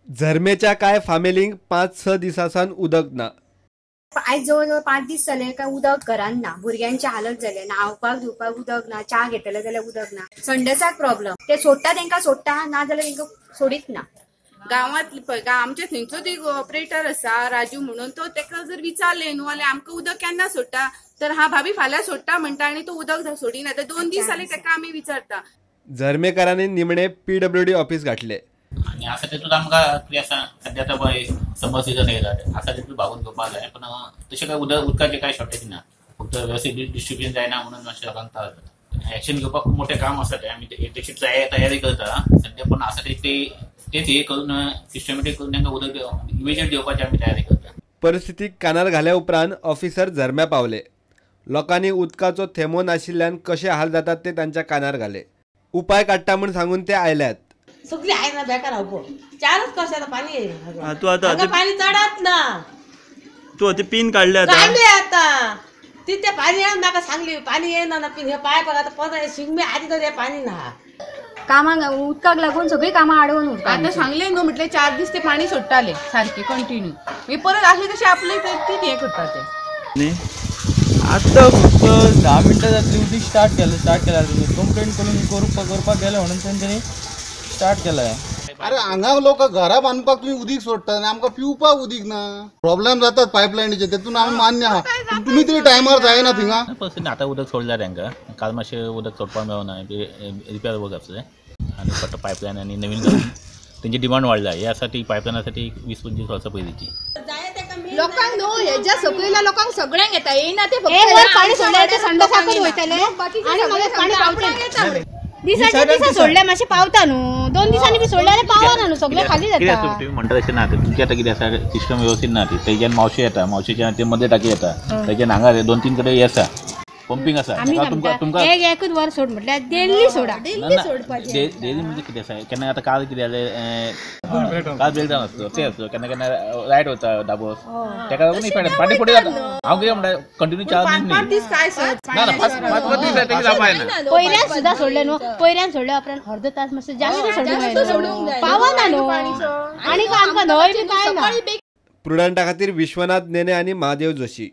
झरमेच्या काय फार्मेलिंग 5-6 दिसासान उदक ना। आज जवळ 5 दीस जाले काय उदक घरान ना। भुरग्यांची हालत जाले, न्हावपाक धुवपाक उदक ना, च्या घेतले जाल्यार उदक ना। संडेसाक प्रॉब्लेम, ते सोडटा तेंका सोडटा ना जाल्यार तेंका सोडीत ना। गावात पळय आमच्या थंयचोच एक ऑपरेटर आसा राजू म्हणून, तो तेका जर विचारले न्हू जाल्यार आमकां उदक केन्ना सोडटा तर हा भाभी फाल्यां सोडटा म्हणटा आनी तो उदक सोडिना। तर 2 दीस जाले तेका आमी विचारता। झरमेकारांनी निमणे PWD ऑफिस गाठले आणि असं तिथून आमकां कितें आसा सध्या तर पळय समर सिजन येयला असा तिथून भागून घेवपाक जाय, पण तशें काय उदकाचें काय शॉर्टेज ना, फक्त व्यवस्थित डिस्ट्रिब्युशन जायना म्हणून मातशें लोकांक त्रास जाता। एक्शन घेवपाक खूब मोठें काम आसा ते आमी तशी तयारी करता सध्या, पण आसा तेच हे करून सिस्टमॅटीक करून तांकां उदक इमिजिएट दिवपाची आमी तयारी करता। परिस्थितीक कानार घाल्या उपरांत ऑफिसर झरम्या पावले। लोकांनी उदकाचो थेंबो नाशिल्ल्यान कशे हाल जातात ते तांच्या कानार घाले। उपाय काडटा म्हूण सांगून ते आयल्यात। सगळी आहे ना बेकार हांव 4च कशाचं पाणी आहे। तू आता पाणी चढत ना, तू ते पिन काढले आता तिथे पाणी आहे म्हाका सांगली पाणी येना ना पिन हे पाय बघा आता 15 शिगमे आधी तर हे पाणी ना। कामाक उदकाक लागून सगळी कामां आडवून उरता। आता सांगले न्हू म्हटले 4 दीस ते पाणी सोडटाले सारखे कंटिन्यू, मी परत आसले तशें आपले तीच हे करता ते। आता फक्त 10 मिनटं जातली उदीक स्टार्ट केला कंप्लेंट करून करपाक गेले म्हणून तेंच्यांनी स्टार्ट केलाय। अरे हांगा लोक घरा बांदपाक तुम्ही उदीक सोडटा आनी आमकां पिवपाक उदीक ना। प्रॉब्लेम जातात पायपलायनीचे, तेतून आमी मान्य आहा, तुम्ही तरी टायमार जायना थिंगा। पर्सन आता उदक सोडल्यार तांकां काल मातशें उदक सोडपाक मेळना, रिपेअर वर्क आसले आनी फक्त पायपलायन आनी नवीन तेंची डिमांड वाडल्या। हे आसा ती पायपलायनासाठी 20-25 वर्सां पयलींची। लोकांक न्हू हेच्या सकयल्या लोकांक सगळ्यांक येता, येयना ते फक्त पाणी सोडल्यार संडासाकूच वयतले आनी मागीर पाणी पावतले। दिसा सोडले मातशें पावता न्हू, 2 दिसांनी बी सोडल्यार पावना न्हू, सगळे खाली जाता। तुम्ही म्हणटा तशें ना, तुमची आता कितें आसा सिस्टम व्यवस्थित ना, ती तेच्यान मावशी येता, मावशीच्या ते मध्ये टाकी येता, तेच्यान हांगा 2-3 कडेन आसा पंपिंग आसा। तुमकां एकूच वर सोड म्हटल्यार डेली सोडा, डेली सोडपाचें। डेली म्हणजे कितें आसा, केन्ना आता काल कितें जालें, काल ब्रेकडावन आसलो ते आसलो, केन्ना केन्ना लायट वता डाबोस, तेका लागून इफेक्ट पाटी पडी जाता। हांव कितें म्हणटा कंटिन्यू 4 दीस काय ना 5 दीस तेका जावपाना। पयऱ्यान सुद्दां सोडले न्हू, पयऱ्यान सोडल्या उपरांत अर्ध तास मातशें जास्त सोडूंक जाय, पावना न्हू आनी आमकां न्हय बी काय ना। प्रुडंटा खातीर विश्वनाथ नेने आनी महादेव जोशी।